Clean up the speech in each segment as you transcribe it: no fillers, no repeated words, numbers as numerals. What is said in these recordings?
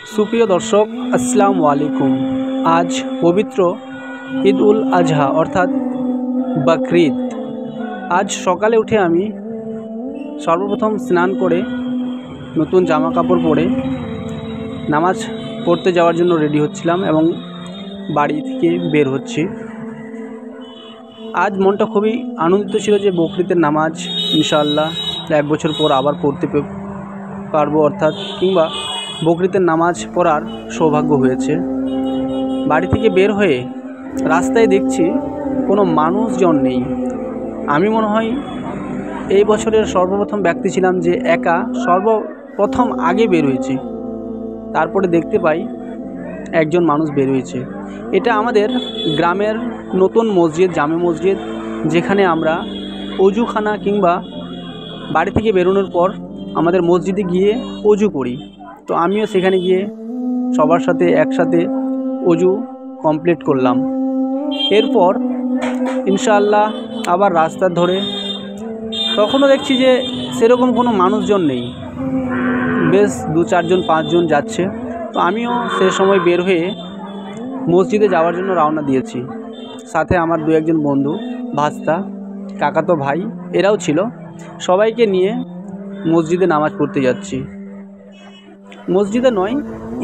सुप्रिय दर्शक अस्सलामु आलैकुम। आज पवित्र ईद उल आजहा अर्थात बकरीद। आज सकाले उठे आमी सर्वप्रथम स्नान करे नतून जामा कापड़ परे नामाज पढ़ते जाওয়ার জন্য रेडी হচ্ছিলাম এবং বাড়ি থেকে বের হচ্ছি। आज मनटा খুবই আনন্দিত ছিল যে বকরিদের নামাজ ইনশাআল্লাহ এক বছর পর আবার পড়তে পারবো অর্থাৎ কিংবা বকরিদের নামাজ পড়ার সৌভাগ্য হয়েছে। বাড়ি থেকে বের হয়ে রাস্তায় দেখছি কোনো মানুষজন নেই। আমি মনে হয় এই বছরের সর্বপ্রথম ব্যক্তি ছিলাম যে একা সর্বপ্রথম আগে বের হয়েছি। তারপরে দেখতে পাই একজন মানুষ বের হয়েছে। এটা আমাদের গ্রামের নতুন মসজিদ, জামে মসজিদ, যেখানে আমরা অজুখানা কিংবা বাড়ি থেকে বেরোনোর পর আমাদের মসজিদে গিয়ে অজু করি। তো আমিও সেখানে গিয়ে সবার সাথে একসাথে অজু কমপ্লিট করলাম। এরপর ইনশাআল্লাহ আবার রাস্তা ধরে তখনও দেখছি যে সেরকম কোনো মানুষজন নেই, বেশ 2-4জন 5জন যাচ্ছে। তো আমিও সে সময় বের হয়ে মসজিদে যাওয়ার জন্য রওনা দিয়েছি। সাথে আমার 2-1জন বন্ধু, ভাস্তা, কাকাতো ভাই এরাও ছিল। সবাইকে নিয়ে মসজিদে নামাজ পড়তে যাচ্ছি। মসজিদে নয়,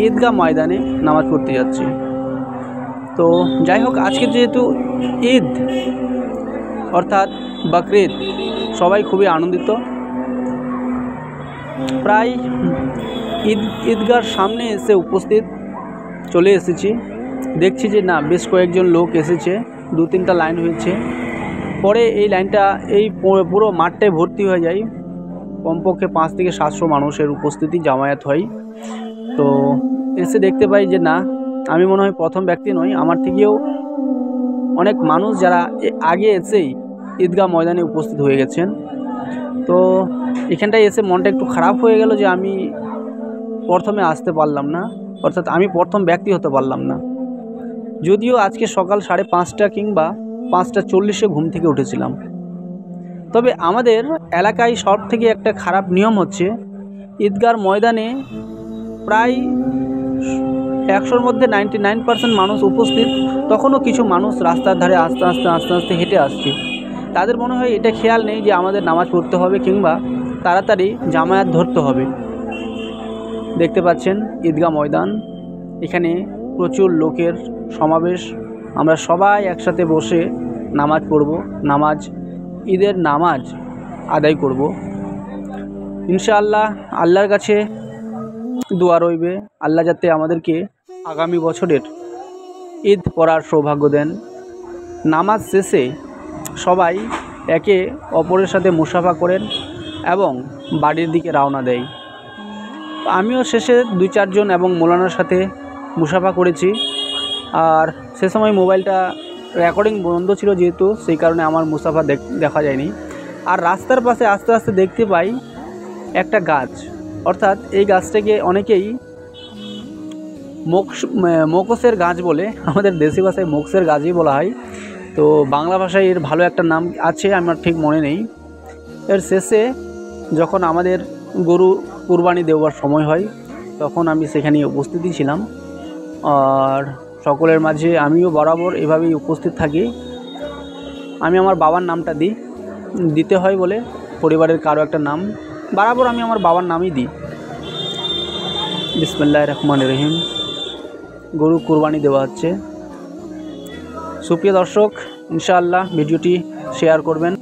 ঈদগাহ ময়দানে নামাজ পড়তে যাচ্ছি। তো যাই হোক, আজকে যেহেতু ঈদ অর্থাৎ বকরিদ, সবাই খুবই আনন্দিত। প্রায় ঈদগাহর সামনে এসে উপস্থিত চলে এসেছি। দেখছি যে না, বেশ কয়েকজন লোক এসেছে, 2-3টা লাইন হয়েছে। পরে এই লাইনটা এই পুরো মাঠটায় ভর্তি হয়ে যায়। কমপক্ষে 500 থেকে 700 মানুষের উপস্থিতি জামায়াত হয়। তো এসে দেখতে পাই যে না, আমি মনে হয় প্রথম ব্যক্তি নই, আমার থেকেও অনেক মানুষ যারা আগে এসেই ঈদগাহ ময়দানে উপস্থিত হয়ে গেছেন। তো এখানটায় এসে মনটা একটু খারাপ হয়ে গেল যে আমি প্রথমে আসতে পারলাম না, অর্থাৎ আমি প্রথম ব্যক্তি হতে পারলাম না। যদিও আজকে সকাল 5:30 কিংবা 5:40 ঘুম থেকে উঠেছিলাম। তবে আমাদের এলাকায় সব থেকে একটা খারাপ নিয়ম হচ্ছে, ঈদগাহর ময়দানে প্রায় 100-র মধ্যে 99% মানুষ উপস্থিত, তখনও কিছু মানুষ রাস্তার ধারে আস্তে আস্তে হেঁটে আসছে। তাদের মনে হয় এটা খেয়াল নেই যে আমাদের নামাজ পড়তে হবে কিংবা তাড়াতাড়ি জামায়াত ধরতে হবে। দেখতে পাচ্ছেন ঈদগাহ ময়দান, এখানে প্রচুর লোকের সমাবেশ। আমরা সবাই একসাথে বসে নামাজ পড়ব, ঈদের নামাজ আদায় করব। ইনশাআল্লাহ আল্লাহর কাছে দোয়া রইবে, আল্লাহ যাতে আমাদেরকে আগামী বছরের ঈদ পড়ার সৌভাগ্য দেন। নামাজ শেষে সবাই একে অপরের সাথে মুসাফা করেন এবং বাড়ির দিকে রওনা দেয়। আমিও শেষে 2-4জন এবং মৌলানার সাথে মুসাফা করেছি। আর সে সময় মোবাইলটা রেকর্ডিং বন্ধ ছিল, যেহেতু সেই কারণে আমার মুসাফা দেখা যায়নি। আর রাস্তার পাশে আস্তে আস্তে দেখতে পাই একটা গাছ, অর্থাৎ এই গাছটাকে অনেকেই মোকসের গাছ বলে, আমাদের দেশি ভাষায় মোকসের গাছই বলা হয়। তো বাংলা ভাষায় এর ভালো একটা নাম আছে, আমার ঠিক মনে নেই। এর শেষে যখন আমাদের গরু কুরবানি দেওয়ার সময় হয়, তখন আমি সেখানে উপস্থিতই ছিলাম। আর সকলের মাঝে আমিও বরাবর এভাবেই উপস্থিত থাকি। আমি আমার বাবার নামটা দিতে হয় বলে, পরিবারের কারো একটা নাম বরাবর আমি আমার বাবার নামই দিই। বিসমিল্লাহির রহমানির রহিম। গরু কুরবানি দেওয়া হচ্ছে। সুপ্রিয় দর্শক, ইনশাআল্লাহ ভিডিওটি শেয়ার করবেন।